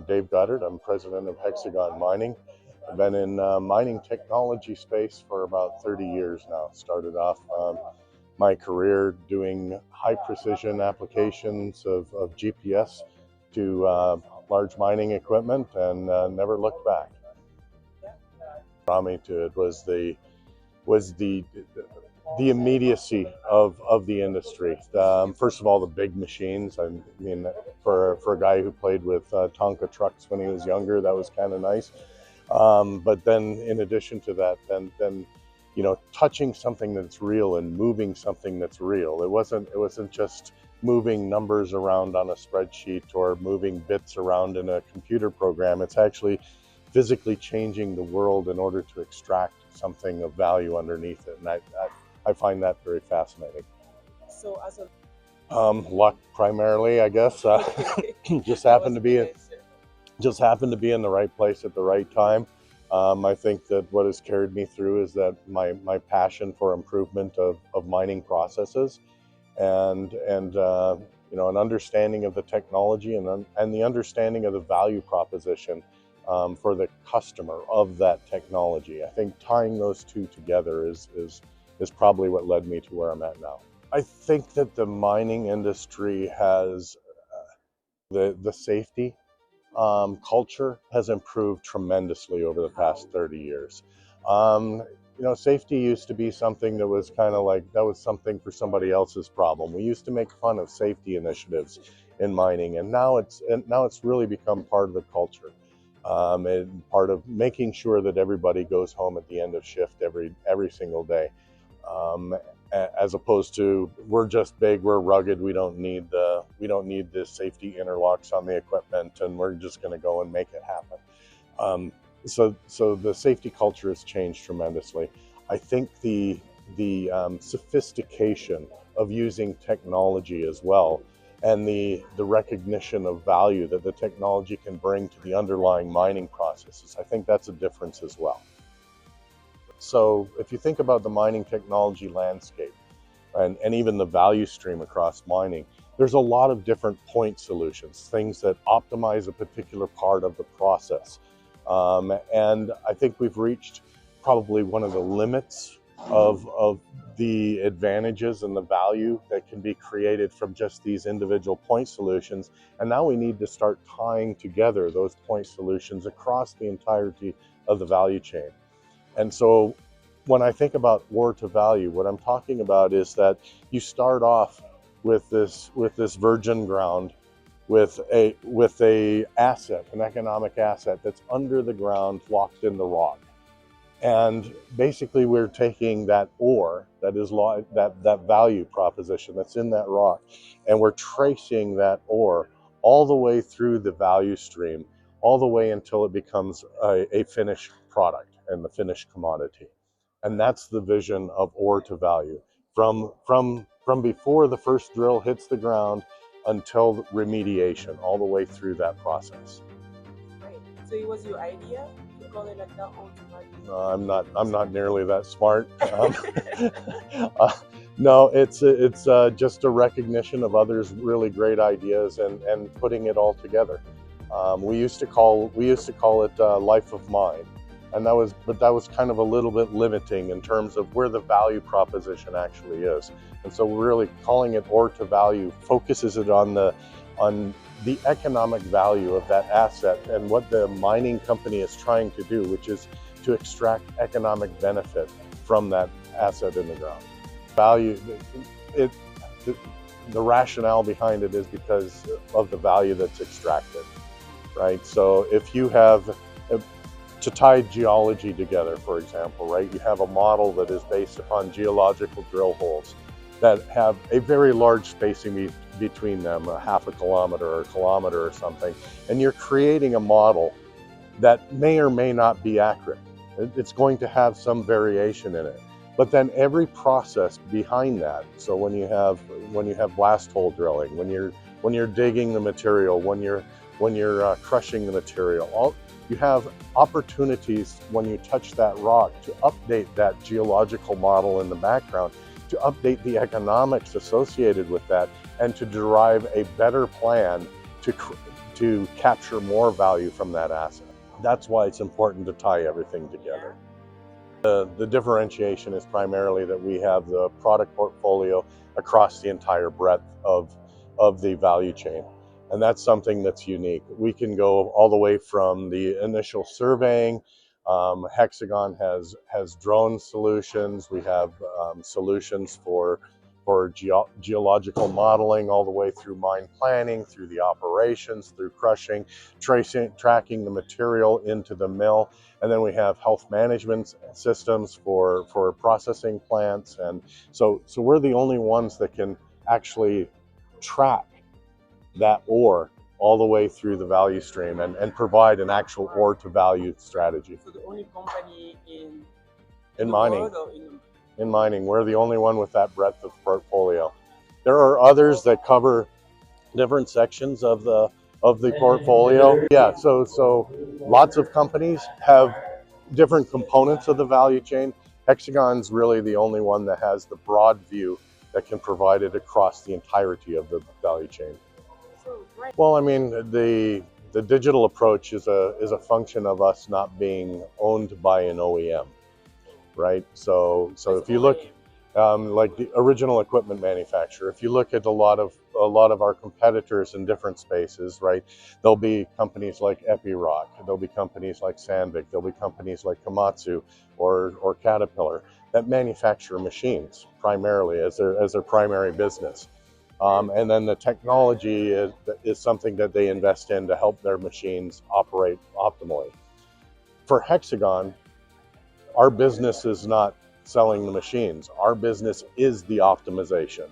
I'm Dave Goddard. I'm president of Hexagon Mining. I've been in mining technology space for about 30 years now. Started off my career doing high precision applications of GPS to large mining equipment and never looked back. Brought me to it was the immediacy of the industry. First of all, the big machines. I mean, for a guy who played with Tonka trucks when he was younger, that was kind of nice. But then, in addition to that, then touching something that's real and moving something that's real. It wasn't just moving numbers around on a spreadsheet or moving bits around in a computer program. It's actually physically changing the world in order to extract something of value underneath it, and I find that very fascinating. So as a luck primarily, I guess. Just happened to be in the right place at the right time. I think that what has carried me through is that my passion for improvement of mining processes, and an understanding of the technology and the understanding of the value proposition for the customer of that technology. I think tying those two together is probably what led me to where I'm at now. I think that the mining industry has the safety culture has improved tremendously over the past 30 years. Safety used to be something that was kind of like, that was something for somebody else's problem. We used to make fun of safety initiatives in mining, and now it's really become part of the culture. And part of making sure that everybody goes home at the end of shift every single day, as opposed to we're just big, we're rugged, we don't need the safety interlocks on the equipment, and we're just going to go and make it happen. So the safety culture has changed tremendously. I think the sophistication of using technology as well, and the recognition of value that the technology can bring to the underlying mining processes, I think that's a difference as well. So if you think about the mining technology landscape and even the value stream across mining, there's a lot of different point solutions, things that optimize a particular part of the process. And I think we've reached probably one of the limits of the advantages and the value that can be created from just these individual point solutions. And now we need to start tying together those point solutions across the entirety of the value chain. And so when I think about ore to value, what I'm talking about is that you start off with this virgin ground, with a asset, an economic asset that's under the ground, locked in the rock. And basically we're taking that ore, that value proposition that's in that rock, and we're tracing that ore all the way through the value stream, all the way until it becomes a finished product and the finished commodity. And that's the vision of ore to value, from before the first drill hits the ground until remediation, all the way through that process. right, so it was your idea to call it like that automatically? I'm not nearly that smart. No, it's just a recognition of others' really great ideas and putting it all together. We used to call it life of mine, and that was kind of a little bit limiting in terms of where the value proposition actually is. And so we're really calling it ore to value focuses it on the economic value of that asset and what the mining company is trying to do, which is to extract economic benefit from that asset in the ground. Value, the rationale behind it is because of the value that's extracted, right? So if you have, to tie geology together, for example, right, you have a model that is based upon geological drill holes that have a very large spacing between them, a half a kilometer or a kilometer or something, and you're creating a model that may or may not be accurate. It's going to have some variation in it. But then every process behind that, so when you have blast hole drilling, when you're digging the material, when you're crushing the material, you have opportunities when you touch that rock to update that geological model in the background, to update the economics associated with that, and to derive a better plan to to capture more value from that asset. That's why it's important to tie everything together. The differentiation is primarily that we have the product portfolio across the entire breadth of the value chain. And that's something that's unique. We can go all the way from the initial surveying. Hexagon has drone solutions. We have solutions for geological modeling, all the way through mine planning, through the operations, through crushing, tracking the material into the mill. And then we have health management systems for processing plants. And so we're the only ones that can actually track that ore all the way through the value stream and provide an actual ore to value strategy. So the only company in the mining. world, or In mining, we're the only one with that breadth of portfolio. There are others that cover different sections of the portfolio. Yeah, so lots of companies have different components of the value chain. Hexagon's really the only one that has the broad view that can provide it across the entirety of the value chain. Well, I mean, the digital approach is a function of us not being owned by an OEM, right? So if you look, like the original equipment manufacturer, if you look at a lot of our competitors in different spaces, right? There'll be companies like Epiroc, there'll be companies like Sandvik, there'll be companies like Komatsu or Caterpillar that manufacture machines primarily as their primary business. And then the technology is something that they invest in to help their machines operate optimally. For Hexagon, our business is not selling the machines. Our business is the optimization.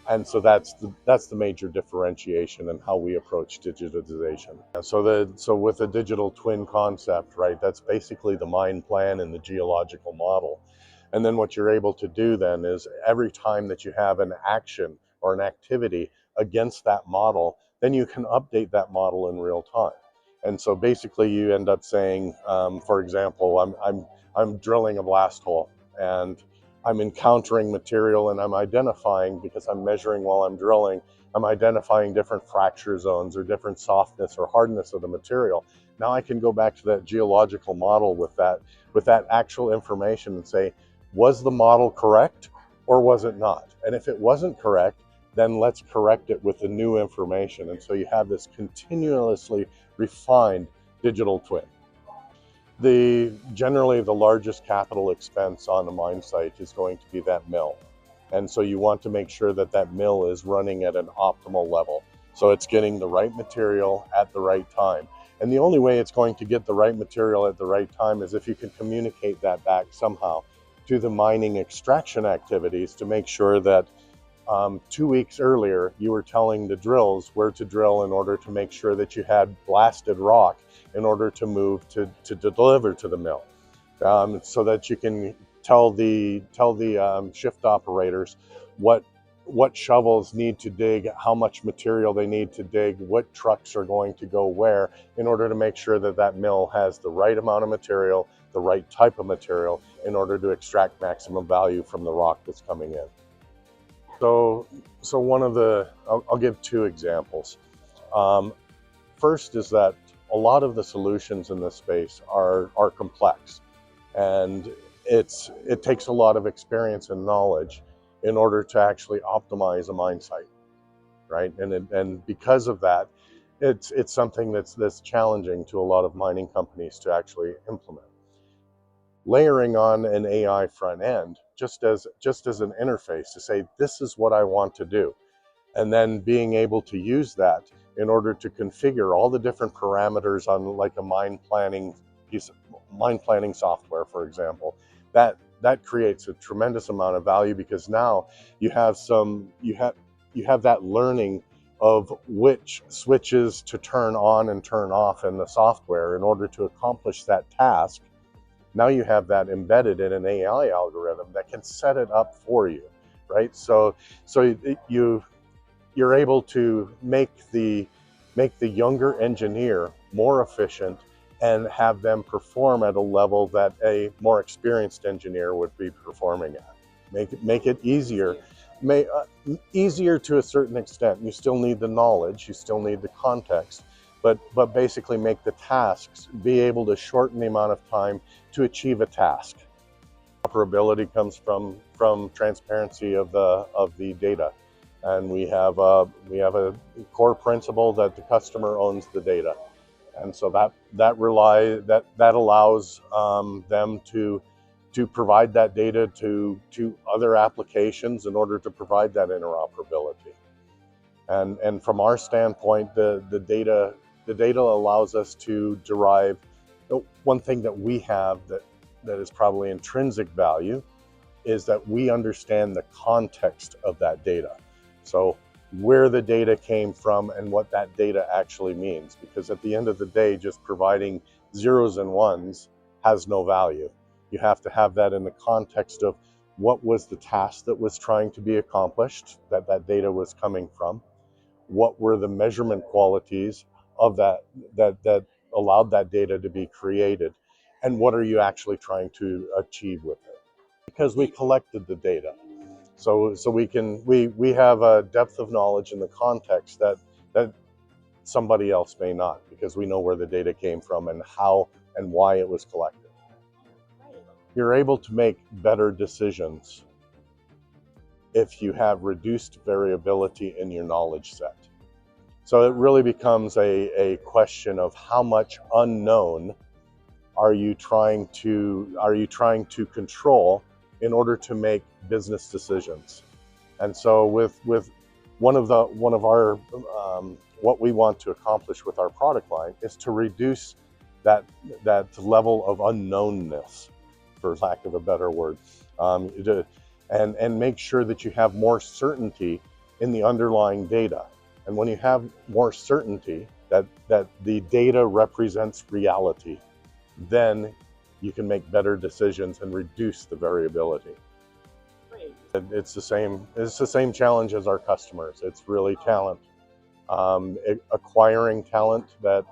And so that's the major differentiation in how we approach digitization. And so with the digital twin concept, right, that's basically the mine plan and the geological model. And then what you're able to do then is every time that you have an action or an activity against that model, then you can update that model in real time. And so basically you end up saying, for example, I'm drilling a blast hole and I'm encountering material and I'm identifying, because I'm measuring while I'm drilling, I'm identifying different fracture zones or different softness or hardness of the material. Now I can go back to that geological model with that actual information and say, was the model correct or was it not? And if it wasn't correct, then let's correct it with the new information. And so you have this continuously refined digital twin. Generally the largest capital expense on a mine site is going to be that mill. And so you want to make sure that that mill is running at an optimal level. So it's getting the right material at the right time. And the only way it's going to get the right material at the right time is if you can communicate that back somehow to the mining extraction activities to make sure that 2 weeks earlier you were telling the drills where to drill in order to make sure that you had blasted rock in order to move to deliver to the mill, so that you can tell the shift operators what shovels need to dig, how much material they need to dig, what trucks are going to go where, in order to make sure that that mill has the right amount of material, the right type of material, in order to extract maximum value from the rock that's coming in. So one of I'll give two examples. First is that a lot of the solutions in this space are complex, and it takes a lot of experience and knowledge in order to actually optimize a mine site, right? And because of that, it's something that's challenging to a lot of mining companies to actually implement. Layering on an AI front end just as an interface to say, this is what I want to do, and then being able to use that in order to configure all the different parameters on like a mine planning software, for example, that creates a tremendous amount of value, because now you have that learning of which switches to turn on and turn off in the software in order to accomplish that task. Now you have that embedded in an AI algorithm that can set it up for you, right? So you're able to make the younger engineer more efficient and have them perform at a level that a more experienced engineer would be performing at. Make it easier. Easier to a certain extent. You still need the knowledge, you still need the context, but basically make the tasks, be able to shorten the amount of time to achieve a task. Interoperability comes from transparency of the data, and we have a core principle that the customer owns the data, and so that allows them to provide that data to other applications in order to provide that interoperability. And from our standpoint, the data allows us to derive one thing that we have that is probably intrinsic value is that we understand the context of that data. So where the data came from and what that data actually means, because at the end of the day, just providing zeros and ones has no value. You have to have that in the context of what was the task that was trying to be accomplished, that data was coming from, what were the measurement qualities of that allowed that data to be created, and what are you actually trying to achieve with it, because we collected the data. So we have a depth of knowledge in the context that somebody else may not, because we know where the data came from and how and why it was collected. You're able to make better decisions if you have reduced variability in your knowledge set. So it really becomes a question of how much unknown are you trying to control in order to make business decisions. And so with one of our what we want to accomplish with our product line is to reduce that level of unknownness, for lack of a better word, and make sure that you have more certainty in the underlying data. And when you have more certainty that the data represents reality, then you can make better decisions and reduce the variability. It's the same challenge as our customers. It's really talent, acquiring talent that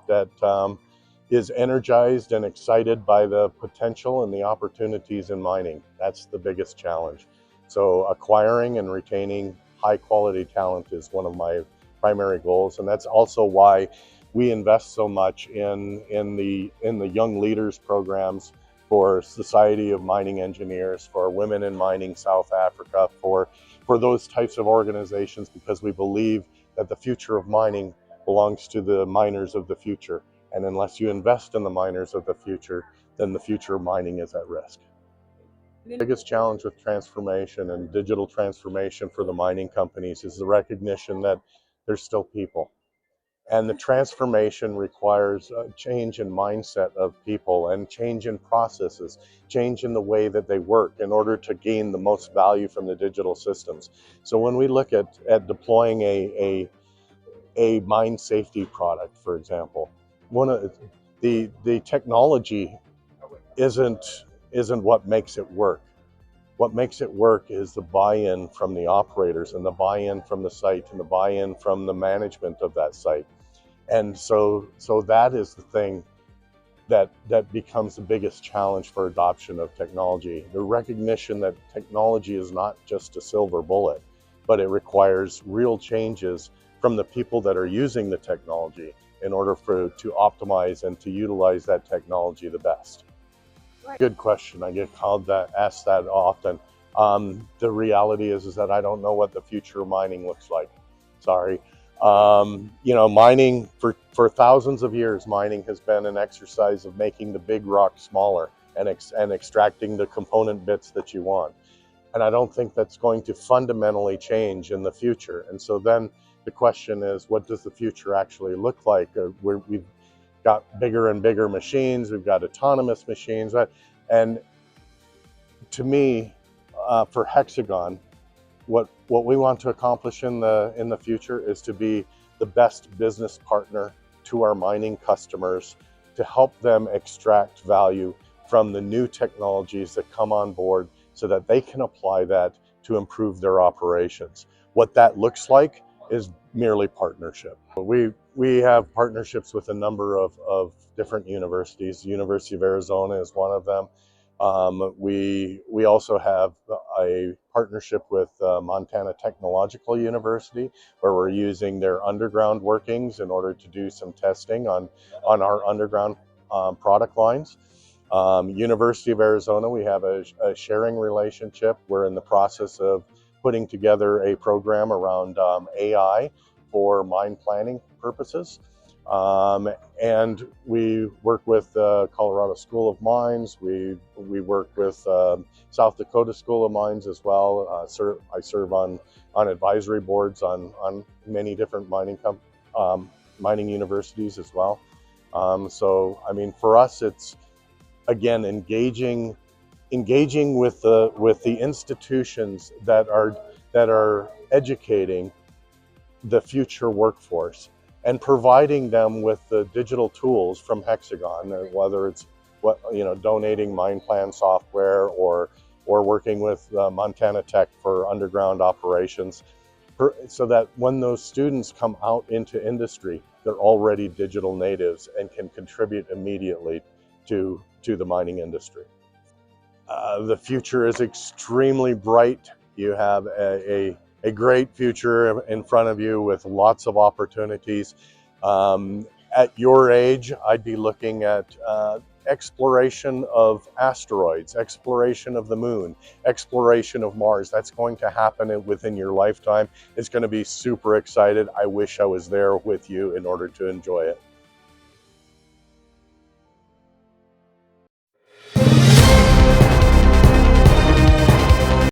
is energized and excited by the potential and the opportunities in mining. That's the biggest challenge. So acquiring and retaining high quality talent is one of my primary goals, and that's also why we invest so much in the young leaders programs for Society of Mining Engineers, for Women in Mining South Africa, for those types of organizations, because we believe that the future of mining belongs to the miners of the future, and unless you invest in the miners of the future, then the future of mining is at risk. The biggest challenge with transformation and digital transformation for the mining companies is the recognition that there's still people. And the transformation requires a change in mindset of people and change in processes, change in the way that they work in order to gain the most value from the digital systems. So when we look at deploying a mine safety product, for example, one of the technology isn't what makes it work. What makes it work is the buy-in from the operators and the buy-in from the site and the buy-in from the management of that site. And so that is the thing that becomes the biggest challenge for adoption of technology. The recognition that technology is not just a silver bullet, but it requires real changes from the people that are using the technology in order to optimize and to utilize that technology the best. Good question. I get asked that often. The reality is that I don't know what the future of mining looks like. Sorry. Mining for thousands of years, mining has been an exercise of making the big rock smaller and extracting the component bits that you want. And I don't think that's going to fundamentally change in the future. And so then the question is, what does the future actually look like? We've got bigger and bigger machines. We've got autonomous machines. And to me, for Hexagon, what we want to accomplish in the future is to be the best business partner to our mining customers, to help them extract value from the new technologies that come on board so that they can apply that to improve their operations. What that looks like is merely partnership. We have partnerships with a number of different universities. The University of Arizona is one of them. We also have a partnership with Montana Technological University, where we're using their underground workings in order to do some testing on our underground product lines. University of Arizona, we have a sharing relationship. We're in the process of putting together a program around AI for mine planning purposes. Um, and we work with Colorado School of Mines. We work with South Dakota School of Mines as well. I serve on advisory boards on many different mining universities as well. So I mean, for us, it's again engaging with the institutions that are educating the future workforce and providing them with the digital tools from Hexagon, whether it's donating mine plan software or working with Montana Tech for underground operations, so that when those students come out into industry, they're already digital natives and can contribute immediately to the mining industry. The future is extremely bright. You have a great future in front of you with lots of opportunities. At your age, I'd be looking at exploration of asteroids, exploration of the moon, exploration of Mars. That's going to happen within your lifetime. It's going to be super excited. I wish I was there with you in order to enjoy it.